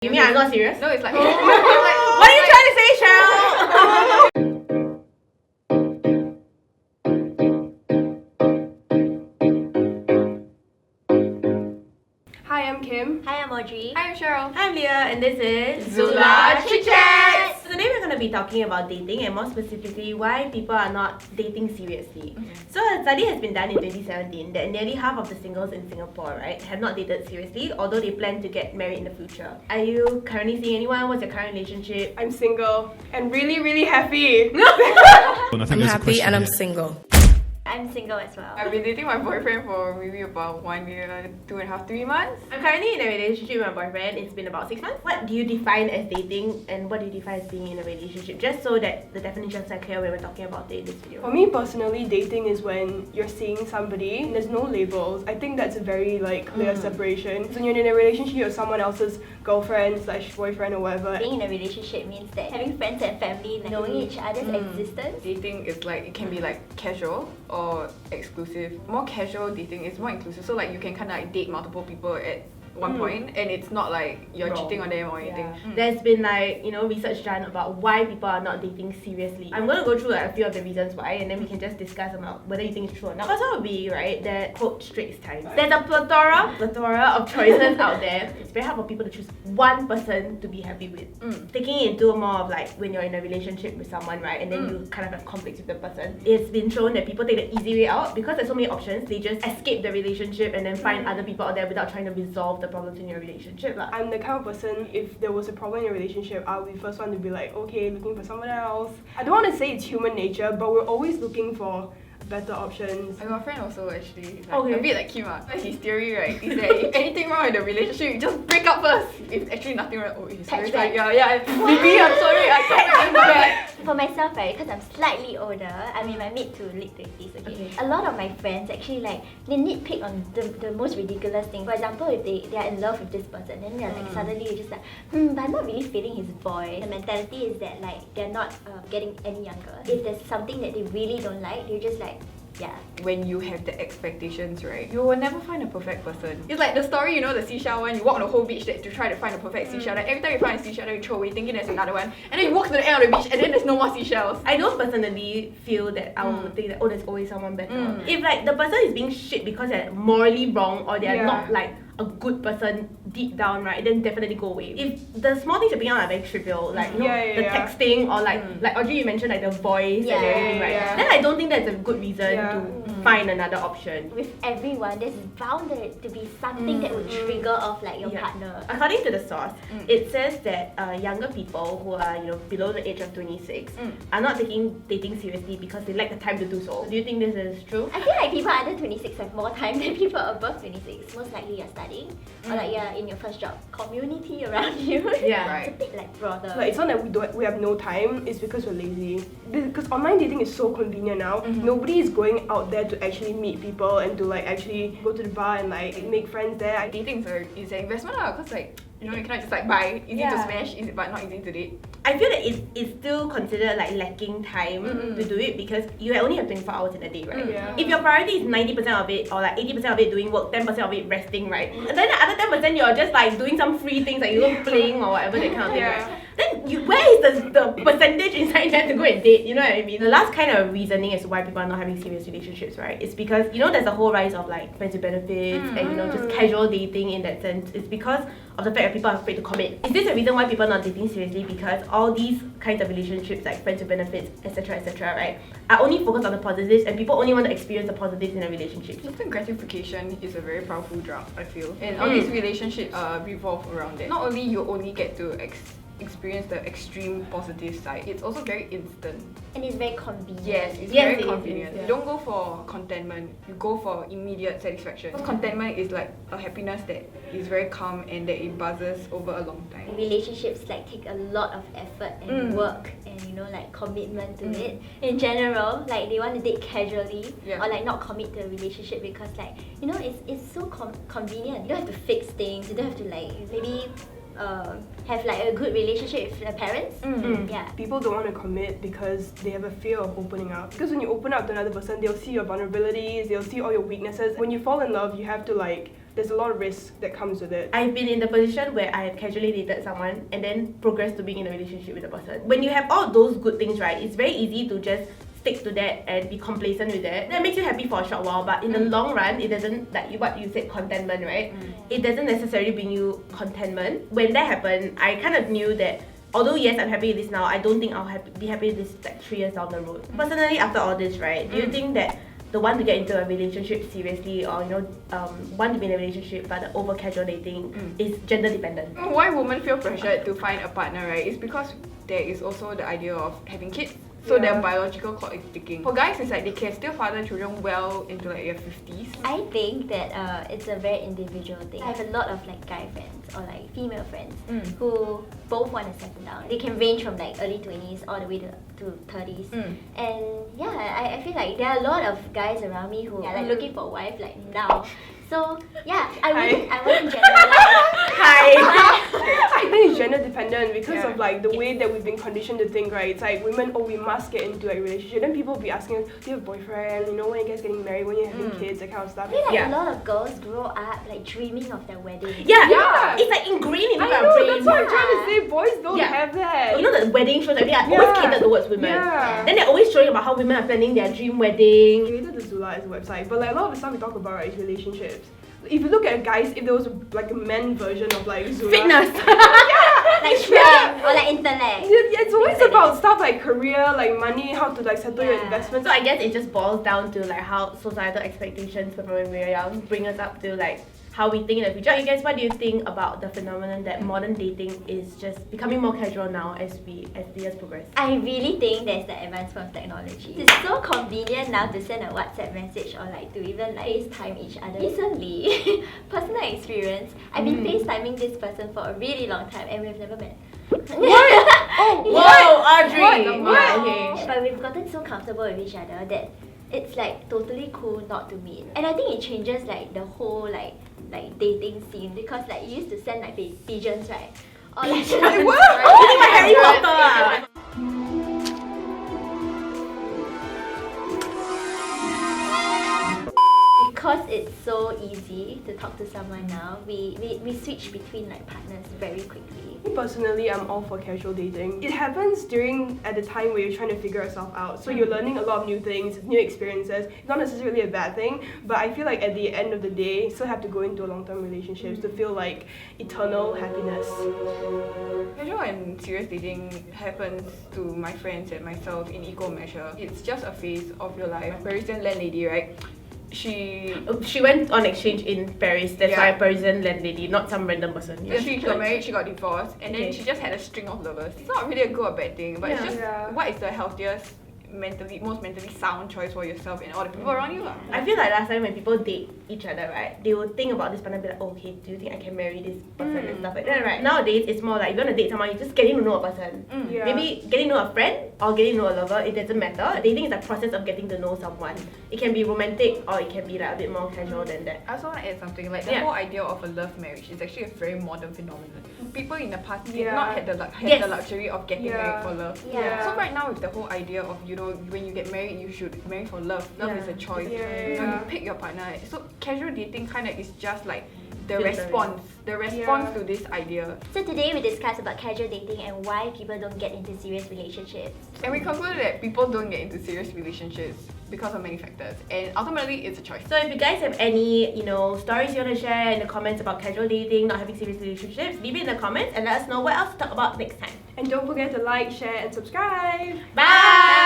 You mean I'm not serious? No, it's like... What are you trying to say, Cheryl? Hi, I'm Kim. Hi, I'm Audrey. Hi, I'm Cheryl. I'm Leah and this is ZULA ChickChats. So today we're going to be talking about dating and more specifically why people are not dating seriously. So a study has been done in 2017 that nearly half of the singles in Singapore, right, have not dated seriously although they plan to get married in the future. Are you currently seeing anyone? What's your current relationship? I'm single and really happy. I'm happy and I'm single. I'm single as well. I've been dating my boyfriend for maybe about 1 year, 2.5, 3 months. I'm currently in a relationship with my boyfriend. It's been about 6 months. What do you define as dating and what do you define as being in a relationship? Just so that the definitions are clear when we're talking about it in this video. For me personally, dating is when you're seeing somebody and there's no labels. I think that's a very clear separation. So when you're in a relationship with someone else's girlfriend / boyfriend or whatever. Being in a relationship means that having friends and family, knowing each other's existence. Dating is like, it can be like casual or exclusive. More casual dating is more inclusive. So like you can kind of like date multiple people at one point and it's not like you're cheating on them or anything. There's been research done about why people are not dating seriously. I'm going to go through a few of the reasons why and then we can just discuss about whether you think it's true or not. First one would be, right, that quote Straits Times. There's a plethora of choices out there. It's very hard for people to choose one person to be happy with. Taking it into more of like when you're in a relationship with someone, right, and then you kind of have conflicts with the person. It's been shown that people take the easy way out because there's so many options. They just escape the relationship and then find other people out there without trying to resolve the problems in your relationship. I'm the kind of person, if there was a problem in a relationship, I'll be the first one to be like, okay, looking for someone else. I don't want to say it's human nature, but we're always looking for better options. I got a friend also actually, like, Okay. a bit like Kim. His theory, right, is that if anything wrong with the relationship, you just break up first. If actually nothing wrong, he's Patch like, back. maybe I'm sorry, I can't remember. For myself, right, because I'm slightly older, I'm in my mid to late 20s, okay? A lot of my friends actually they nitpick on the most ridiculous thing. For example, if they are in love with this person, then they're like suddenly you're just like, but I'm not really feeling his voice. The mentality is that like they're not getting any younger. If there's something that they really don't like, they're just like, yeah. When you have the expectations, right, you will never find a perfect person. It's like the story, the seashell one, you walk on the whole beach to try to find a perfect seashell. Like every time you find a seashell, then you throw away thinking there's another one. And then you walk to the end of the beach and then there's no more seashells. I don't personally feel that I would think that, there's always someone better. If like the person is being shit because they're morally wrong or they're not like a good person deep down, right, then definitely go away. If the small things you're picking out are very trivial, like the texting or like Audrey, you mentioned like the voice and everything, right? Then I don't think that's a good reason to find another option. With everyone, there's bound to be something that would trigger off like your partner. According to the source, it says that younger people who are below the age of 26 are not taking dating seriously because they lack the time to do so. Do you think this is true? I feel like people under 26 have more time than people above 26. Most likely you're studying or like you're in your first job. Community around you. Yeah. It's a bit like broader. Like, it's not that we have no time, it's because we're lazy. Because online dating is so convenient now. Nobody is going out there to actually meet people and to like actually go to the bar and like make friends there. Dating is an investment because like, you cannot just like buy, easy to smash, but not easy to date. I feel that it's still considered like lacking time to do it because you only have 24 hours in a day, right? If your priority is 90% of it or like 80% of it doing work, 10% of it resting, right? And then the other 10% you're just like doing some free things like playing or whatever, that kind of thing, right? Then where is the percentage inside there to go and date? You know what I mean? The last kind of reasoning as to why people are not having serious relationships, right? It's because there's a whole rise of like friends with benefits and just casual dating in that sense. It's because of the fact that people are afraid to commit. Is this a reason why people are not dating seriously? Because all these kinds of relationships like friends with benefits, etc., right, are only focused on the positives and people only want to experience the positives in a relationship. Instant gratification is a very powerful drug, I feel. And all these relationships revolve around that. Not only you only get to experience the extreme positive side, it's also very instant. And it's very convenient. Yes, it's Yes, very it convenient. is, You don't go for contentment, you go for immediate satisfaction. Because contentment is like a happiness that is very calm and that it buzzes over a long time. Relationships like take a lot of effort and work and like commitment to it. In general, like they want to date casually or like not commit to a relationship because like it's so convenient. You don't have to fix things. You don't have to like maybe have like a good relationship with their parents. Yeah. People don't want to commit because they have a fear of opening up. Because when you open up to another person, they'll see your vulnerabilities, they'll see all your weaknesses. When you fall in love, you have to like there's a lot of risk that comes with it. I've been in the position where I have casually dated someone and then progressed to being in a relationship with the person. When you have all those good things, right, it's very easy to just stick to that and be complacent with that. That makes you happy for a short while, but in the long run, it doesn't, like what you said, contentment, right? It doesn't necessarily bring you contentment. When that happened, I kind of knew that although yes, I'm happy with this now, I don't think I'll be happy with this like 3 years down the road. Personally, after all this, right, do you think that the want to get into a relationship seriously, or want to be in a relationship but the over casual dating is gender dependent? Why women feel pressured to find a partner, right, is because there is also the idea of having kids. So their biological clock is ticking. For guys, it's like they can still father children well into like their 50s. I think that it's a very individual thing. I have a lot of like guy friends or like female friends who both want to settle down. They can range from like early 20s all the way to 30s. And yeah, I feel like there are a lot of guys around me who are like looking for a wife like now. So yeah, I wouldn't generalize. I think it's gender dependent because of like the way that we've been conditioned to think, right? It's like women, we must get into a relationship. Then people will be asking us, do you have a boyfriend? You know, when you guys getting married, when you're having kids, that kind of stuff. I feel like a lot of girls grow up like dreaming of their wedding. Yeah. It's like ingrained in our brain. That's what I'm trying to say. Boys don't have that. You know the wedding shows, they are always catered towards women. Then they're always showing about how women are planning their dream wedding. I created the ZULA as a website, but like a lot of the stuff we talk about, right, is relationships. If you look at guys, if there was like a men version of like ZULA, fitness, like strength or like intellect. It's always about stuff like career, like money, how to like settle your investments. So I guess it just boils down to like how societal expectations from when we were young bring us up to like how we think in the future. You guys, what do you think about the phenomenon that modern dating is just becoming more casual now as the years progress? I really think that's the advancement of technology. It's so convenient now to send a WhatsApp message or like to even like FaceTime each other. Recently, personal experience, I've been FaceTiming this person for a really long time and we've never met. What? Oh, whoa, Audrey! What? Okay. But we've gotten so comfortable with each other that it's like totally cool not to meet. And I think it changes like the whole like dating scene because like you used to send like pigeons, right? Or like What? Harry Potter! Because it's so easy to talk to someone now, we switch between like partners very quickly. Personally, I'm all for casual dating. It happens at the time where you're trying to figure yourself out. So you're learning a lot of new things, new experiences. It's not necessarily a bad thing, but I feel like at the end of the day, you still have to go into a long-term relationships to feel like eternal happiness. Casual and serious dating happens to my friends and myself in equal measure. It's just a phase of your life. My Parisian landlady, right? She went on exchange in Paris, that's why a Parisian landlady, not some random person. She got married, she got divorced, and then she just had a string of lovers. It's not really a good or bad thing, but it's just what is the healthiest, most mentally sound choice for yourself and all the people around you. I feel like last time when people date each other, right, they will think about this partner and be like, oh, okay, do you think I can marry this person and stuff like that, right? Nowadays, it's more like if you want to date someone, you're just getting to know a person. Maybe getting to know a friend or getting to know a lover, it doesn't matter. Dating is a process of getting to know someone. It can be romantic or it can be like a bit more casual than that. I also want to add something, like the whole idea of a love marriage is actually a very modern phenomenon. People in the past did not have the luxury of getting married for love. So right now with the whole idea of, you know, when you get married, you should marry for love. Love is a choice. You know, you pick your partner. So casual dating kind of is just like the response to this idea. So today we discussed about casual dating and why people don't get into serious relationships. And we concluded that people don't get into serious relationships because of many factors, and ultimately it's a choice. So if you guys have any, stories you want to share in the comments about casual dating, not having serious relationships, leave it in the comments and let us know what else to talk about next time. And don't forget to like, share, and subscribe. Bye!